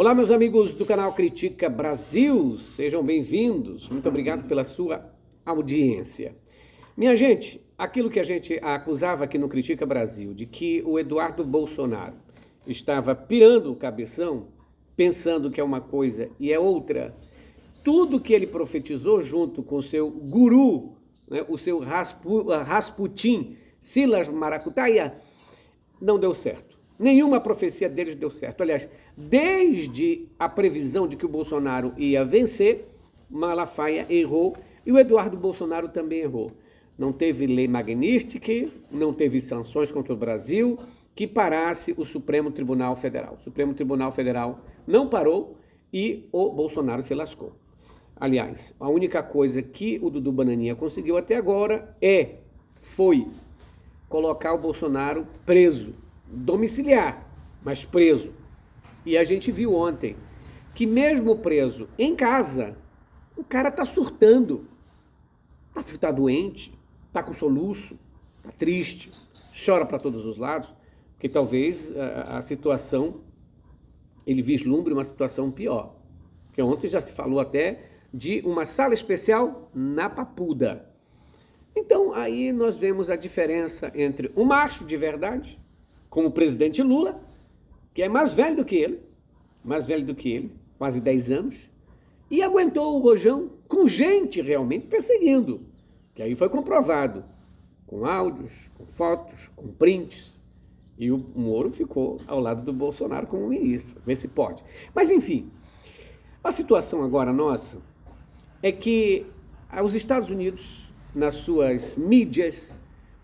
Olá, meus amigos do canal Critica Brasil, sejam bem-vindos. Muito obrigado pela sua audiência. Minha gente, aquilo que a gente acusava aqui no Critica Brasil, de que o Eduardo Bolsonaro estava pirando o cabeção, pensando que é uma coisa e é outra, tudo que ele profetizou junto com o seu guru, né, o seu Rasputin, Silas Maracutaia, não deu certo. Nenhuma profecia deles deu certo. Aliás, desde a previsão de que o Bolsonaro ia vencer, Malafaia errou e o Eduardo Bolsonaro também errou. Não teve lei Magnitsky, não teve sanções contra o Brasil que parasse o Supremo Tribunal Federal. O Supremo Tribunal Federal não parou e o Bolsonaro se lascou. Aliás, a única coisa que o Dudu Bananinha conseguiu até agora foi colocar o Bolsonaro preso, domiciliar, mas preso. E a gente viu ontem que mesmo preso em casa, o cara tá surtando, tá doente, tá com soluço, tá triste, chora para todos os lados, porque talvez a situação, ele vislumbre uma situação pior. Porque ontem já se falou até de uma sala especial na Papuda. Então aí nós vemos a diferença entre um macho de verdade, como o presidente Lula, que é mais velho do que ele, quase 10 anos, e aguentou o rojão com gente realmente perseguindo, que aí foi comprovado, com áudios, com fotos, com prints, e o Moro ficou ao lado do Bolsonaro como ministro, vê se pode. Mas enfim, a situação agora nossa é que os Estados Unidos, nas suas mídias,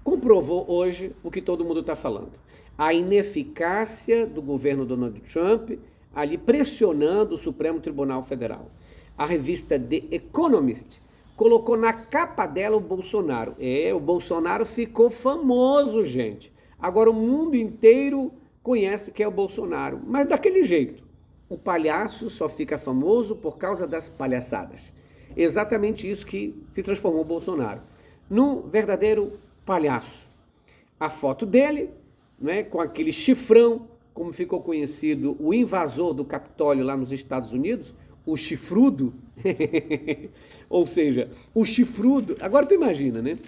comprovou hoje o que todo mundo está falando. A ineficácia do governo Donald Trump ali pressionando o Supremo Tribunal Federal. A revista The Economist colocou na capa dela o Bolsonaro. O Bolsonaro ficou famoso, gente. Agora o mundo inteiro conhece que é o Bolsonaro, mas daquele jeito. O palhaço só fica famoso por causa das palhaçadas. Exatamente isso que se transformou o Bolsonaro, num verdadeiro palhaço. A foto dele, né, com aquele chifrão, como ficou conhecido o invasor do Capitólio lá nos Estados Unidos, o chifrudo, ou seja, o chifrudo, agora tu imagina, né?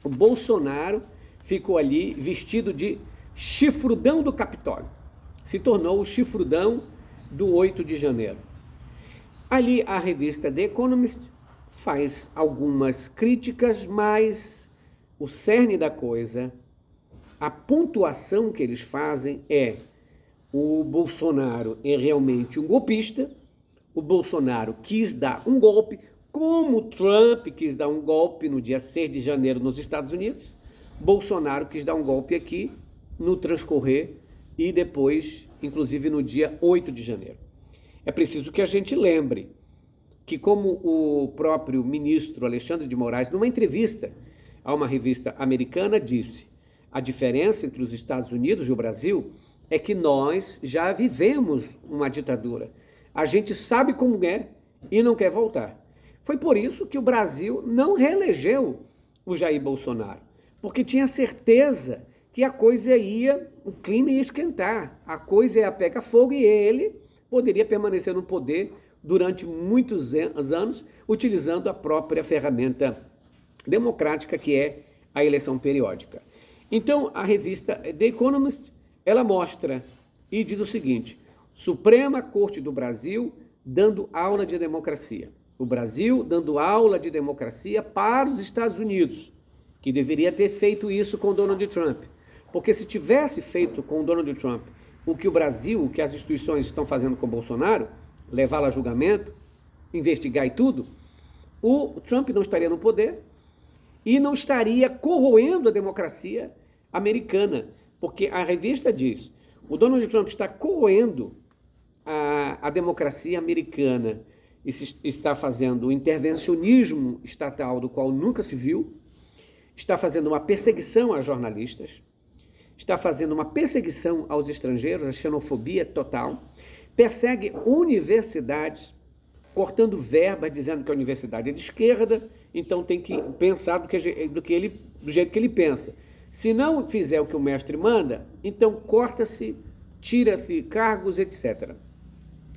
O Bolsonaro ficou ali vestido de chifrudão do Capitólio, se tornou o chifrudão do 8 de janeiro. Ali a revista The Economist faz algumas críticas, mas o cerne da coisa, a pontuação que eles fazem é: o Bolsonaro é realmente um golpista, o Bolsonaro quis dar um golpe, como Trump quis dar um golpe no dia 6 de janeiro nos Estados Unidos, Bolsonaro quis dar um golpe aqui no transcorrer e depois, inclusive no dia 8 de janeiro. É preciso que a gente lembre que, como o próprio ministro Alexandre de Moraes, numa entrevista a uma revista americana, disse: a diferença entre os Estados Unidos e o Brasil é que nós já vivemos uma ditadura. A gente sabe como é e não quer voltar. Foi por isso que o Brasil não reelegeu o Jair Bolsonaro, porque tinha certeza que a coisa o clima ia esquentar, a coisa ia pegar fogo e ele poderia permanecer no poder durante muitos anos, utilizando a própria ferramenta democrática que é a eleição periódica. Então, a revista The Economist, ela mostra e diz o seguinte: Suprema Corte do Brasil dando aula de democracia. O Brasil dando aula de democracia para os Estados Unidos, que deveria ter feito isso com Donald Trump. Porque se tivesse feito com Donald Trump o que o Brasil, o que as instituições estão fazendo com Bolsonaro, levá-lo a julgamento, investigar e tudo, o Trump não estaria no poder e não estaria corroendo a democracia americana, porque a revista diz: o Donald Trump está corroendo a democracia americana, está fazendo um intervencionismo estatal do qual nunca se viu, está fazendo uma perseguição a jornalistas, está fazendo uma perseguição aos estrangeiros, a xenofobia total, persegue universidades, cortando verbas, dizendo que a universidade é de esquerda, então tem que pensar do jeito que ele pensa. Se não fizer o que o mestre manda, então corta-se, tira-se cargos, etc.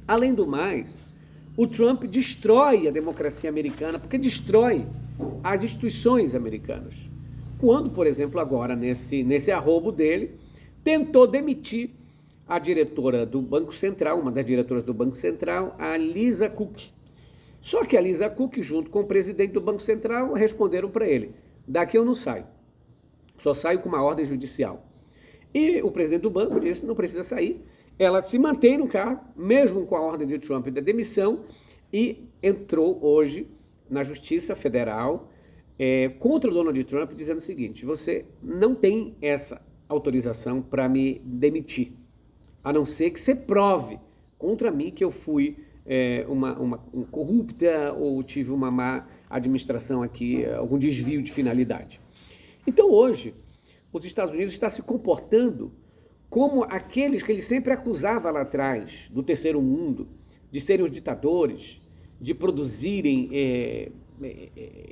Além do mais, o Trump destrói a democracia americana, porque destrói as instituições americanas. Quando, por exemplo, agora, nesse arrobo dele, tentou demitir a diretora do Banco Central, uma das diretoras do Banco Central, a Lisa Cook. Só que a Lisa Cook, junto com o presidente do Banco Central, responderam para ele: daqui eu não saio, só saio com uma ordem judicial. E o presidente do banco disse: não precisa sair. Ela se mantém no cargo, mesmo com a ordem de Trump da demissão, e entrou hoje na Justiça Federal contra o Donald Trump, dizendo o seguinte: você não tem essa autorização para me demitir, a não ser que você prove contra mim que eu fui uma corrupta ou tive uma má administração aqui, algum desvio de finalidade. Então hoje, os Estados Unidos estão se comportando como aqueles que ele sempre acusava lá atrás, do terceiro mundo, de serem os ditadores, de produzirem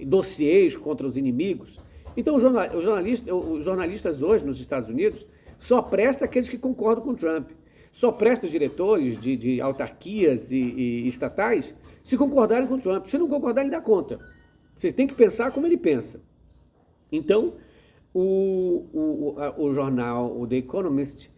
dossiês contra os inimigos. Então, os jornalistas hoje nos Estados Unidos só prestam aqueles que concordam com Trump. Só prestam diretores de autarquias e estatais se concordarem com Trump. Se não concordar, ele dá conta. Vocês têm que pensar como ele pensa. Então, o jornal, o The Economist,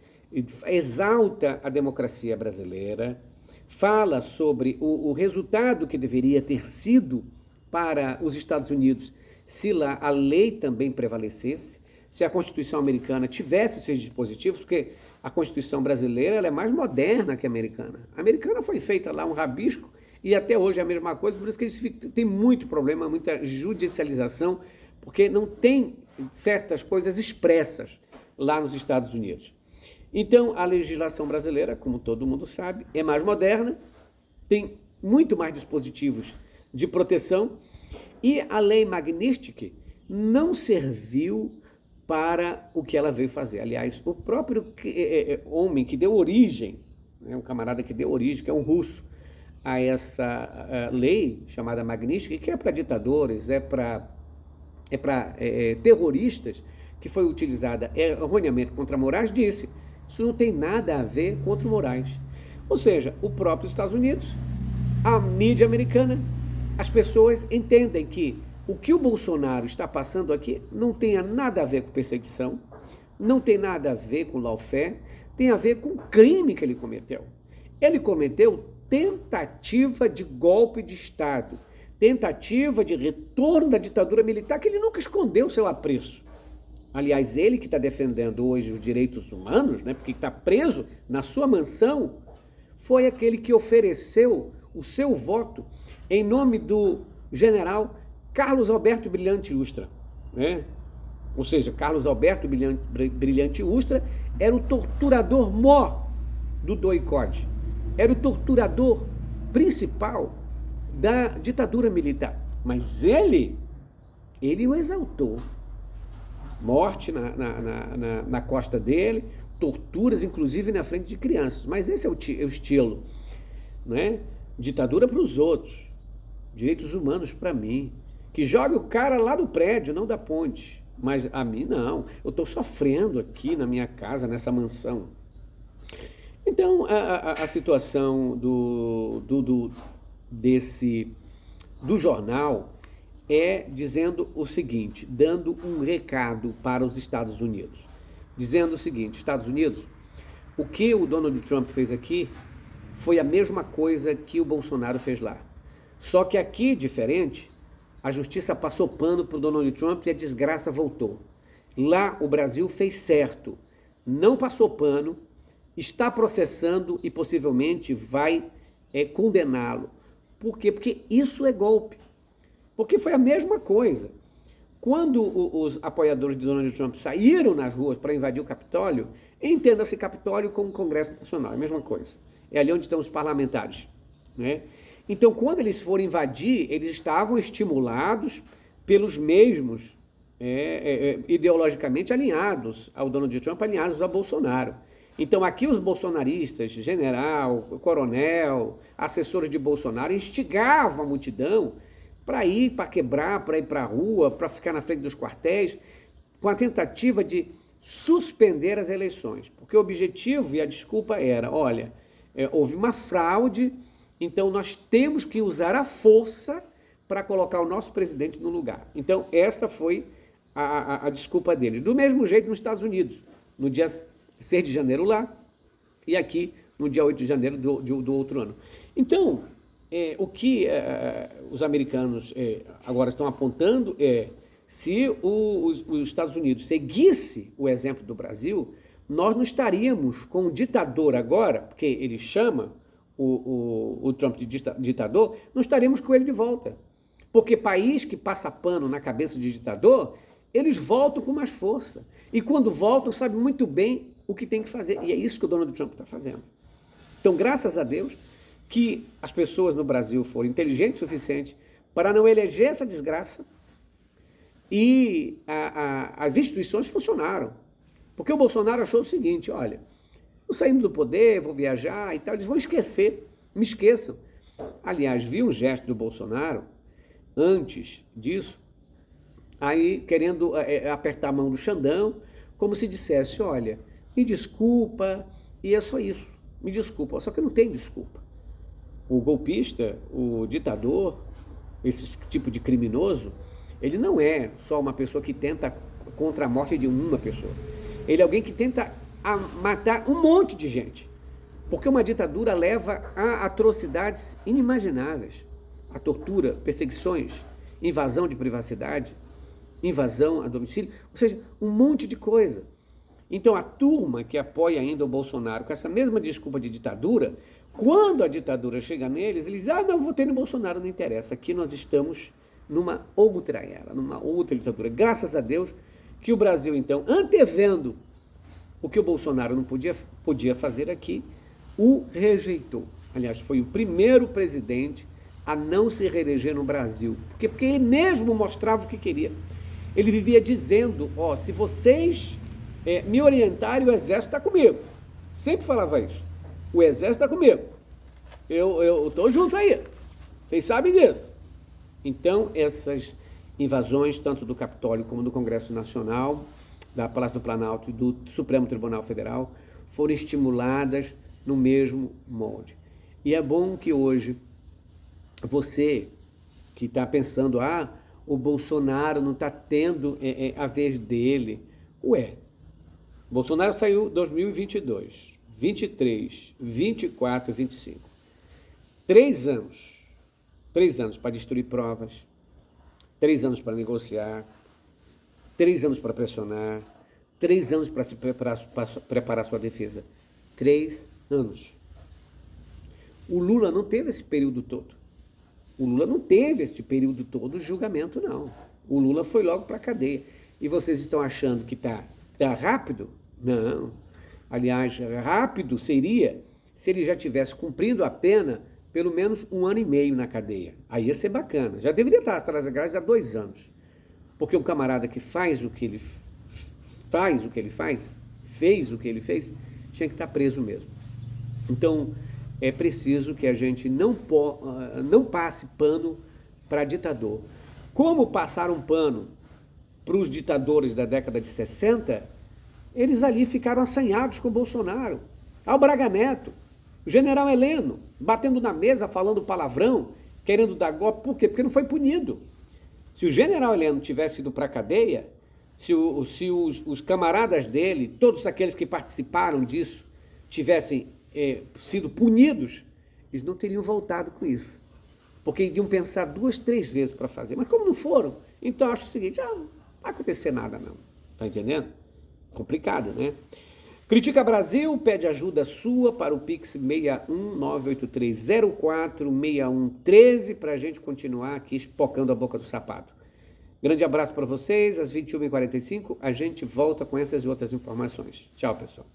exalta a democracia brasileira, fala sobre o resultado que deveria ter sido para os Estados Unidos se lá a lei também prevalecesse, se a Constituição americana tivesse seus dispositivos, porque a Constituição brasileira ela é mais moderna que a americana. A americana foi feita lá um rabisco e até hoje é a mesma coisa, por isso que eles têm muito problema, muita judicialização, porque não tem certas coisas expressas lá nos Estados Unidos. Então, a legislação brasileira, como todo mundo sabe, é mais moderna, tem muito mais dispositivos de proteção e a lei Magnitsky não serviu para o que ela veio fazer. Aliás, o próprio homem que deu origem, um camarada que deu origem, que é um russo, a essa lei chamada Magnitsky, que é para ditadores, é para terroristas, que foi utilizada erroneamente contra Moraes, disse: isso não tem nada a ver contra o Moraes. Ou seja, o próprio Estados Unidos, a mídia americana, as pessoas entendem que o que o Bolsonaro está passando aqui não tem nada a ver com perseguição, não tem nada a ver com lawfare, tem a ver com o crime que ele cometeu. Ele cometeu tentativa de golpe de Estado, tentativa de retorno da ditadura militar, que ele nunca escondeu seu apreço. Aliás, ele que está defendendo hoje os direitos humanos, né, porque está preso na sua mansão, foi aquele que ofereceu o seu voto em nome do general Carlos Alberto Brilhante Ustra. Né? Ou seja, Carlos Alberto Brilhante Ustra era o torturador mor do DOI-CODE, era o torturador principal da ditadura militar. Mas ele o exaltou. Morte na costa dele, torturas, inclusive na frente de crianças. Mas esse é o estilo, né? Ditadura para os outros, direitos humanos para mim. Que jogue o cara lá do prédio, não da ponte. Mas a mim não, eu estou sofrendo aqui na minha casa, nessa mansão. Então, a situação do jornal é dizendo o seguinte, dando um recado para os Estados Unidos, dizendo o seguinte: Estados Unidos, o que o Donald Trump fez aqui foi a mesma coisa que o Bolsonaro fez lá. Só que aqui, diferente, a justiça passou pano para o Donald Trump e a desgraça voltou. Lá o Brasil fez certo, não passou pano, está processando e possivelmente vai condená-lo. Por quê? Porque isso é golpe. Porque foi a mesma coisa. Quando os apoiadores de Donald Trump saíram nas ruas para invadir o Capitólio, entenda-se Capitólio como Congresso Nacional, é a mesma coisa. É ali onde estão os parlamentares, né? Então, quando eles foram invadir, eles estavam estimulados pelos mesmos ideologicamente alinhados ao Donald Trump, alinhados a Bolsonaro. Então, aqui os bolsonaristas, general, coronel, assessores de Bolsonaro, instigavam a multidão para ir, para quebrar, para ir para a rua, para ficar na frente dos quartéis, com a tentativa de suspender as eleições. Porque o objetivo e a desculpa era, olha, houve uma fraude, então nós temos que usar a força para colocar o nosso presidente no lugar. Então, esta foi a desculpa deles. Do mesmo jeito nos Estados Unidos, no dia 6 de janeiro lá, e aqui no dia 8 de janeiro do outro ano. Então, o que os americanos agora estão apontando se os Estados Unidos seguisse o exemplo do Brasil, nós não estaríamos com um ditador agora, porque ele chama o Trump de ditador, não estaríamos com ele de volta. Porque país que passa pano na cabeça de ditador, eles voltam com mais força. E quando voltam, sabem muito bem o que tem que fazer. E é isso que o Donald Trump está fazendo. Então, graças a Deus, que as pessoas no Brasil foram inteligentes o suficiente para não eleger essa desgraça e as instituições funcionaram. Porque o Bolsonaro achou o seguinte, olha, estou saindo do poder, vou viajar e tal, eles vão esquecer, me esqueçam. Aliás, vi um gesto do Bolsonaro, antes disso, aí querendo apertar a mão do Xandão, como se dissesse, olha, me desculpa, e é só isso, me desculpa, só que não tem desculpa. O golpista, o ditador, esse tipo de criminoso, ele não é só uma pessoa que tenta contra a morte de uma pessoa. Ele é alguém que tenta matar um monte de gente. Porque uma ditadura leva a atrocidades inimagináveis. A tortura, perseguições, invasão de privacidade, invasão a domicílio, ou seja, um monte de coisa. Então a turma que apoia ainda o Bolsonaro com essa mesma desculpa de ditadura, quando a ditadura chega neles, eles dizem, não, votei no Bolsonaro, não interessa, aqui nós estamos numa outra era, numa outra ditadura. Graças a Deus que o Brasil, então, antevendo o que o Bolsonaro não podia fazer aqui, o rejeitou. Aliás, foi o primeiro presidente a não se reeleger no Brasil. Porque ele mesmo mostrava o que queria. Ele vivia dizendo, se vocês me orientarem, o exército está comigo. Sempre falava isso. O exército está comigo. Eu estou junto aí. Vocês sabem disso. Então, essas invasões, tanto do Capitólio como do Congresso Nacional, da Palácio do Planalto e do Supremo Tribunal Federal, foram estimuladas no mesmo molde. E é bom que hoje, você que está pensando, o Bolsonaro não está tendo a vez dele. Bolsonaro saiu 2022, 23, 24, 25. 3 anos. 3 anos para destruir provas, 3 anos para negociar, 3 anos para pressionar, 3 anos para se preparar sua defesa. 3 anos. O Lula não teve esse período todo. O Lula não teve esse período todo de julgamento, não. O Lula foi logo para a cadeia. E vocês estão achando que tá rápido? Não. Aliás, rápido seria se ele já tivesse cumprindo a pena pelo menos 1 ano e meio na cadeia. Aí ia ser bacana. Já deveria estar atrás da grade há 2 anos. Porque um camarada que fez o que ele fez, tinha que estar preso mesmo. Então, é preciso que a gente não passe pano para ditador. Como passaram pano para os ditadores da década de 60, eles ali ficaram assanhados com o Bolsonaro. O Braga Neto, o general Heleno, batendo na mesa, falando palavrão, querendo dar golpe. Por quê? Porque não foi punido. Se o general Heleno tivesse ido para a cadeia, se os camaradas dele, todos aqueles que participaram disso, tivessem sido punidos, eles não teriam voltado com isso. Porque iriam pensar 2, 3 vezes para fazer. Mas como não foram, então eu acho o seguinte, não vai acontecer nada não. Tá entendendo? Complicado, né? Critica Brasil, pede ajuda sua para o Pix 61983046113 para a gente continuar aqui espocando a boca do sapato. Grande abraço para vocês, às 21h45 a gente volta com essas e outras informações. Tchau, pessoal.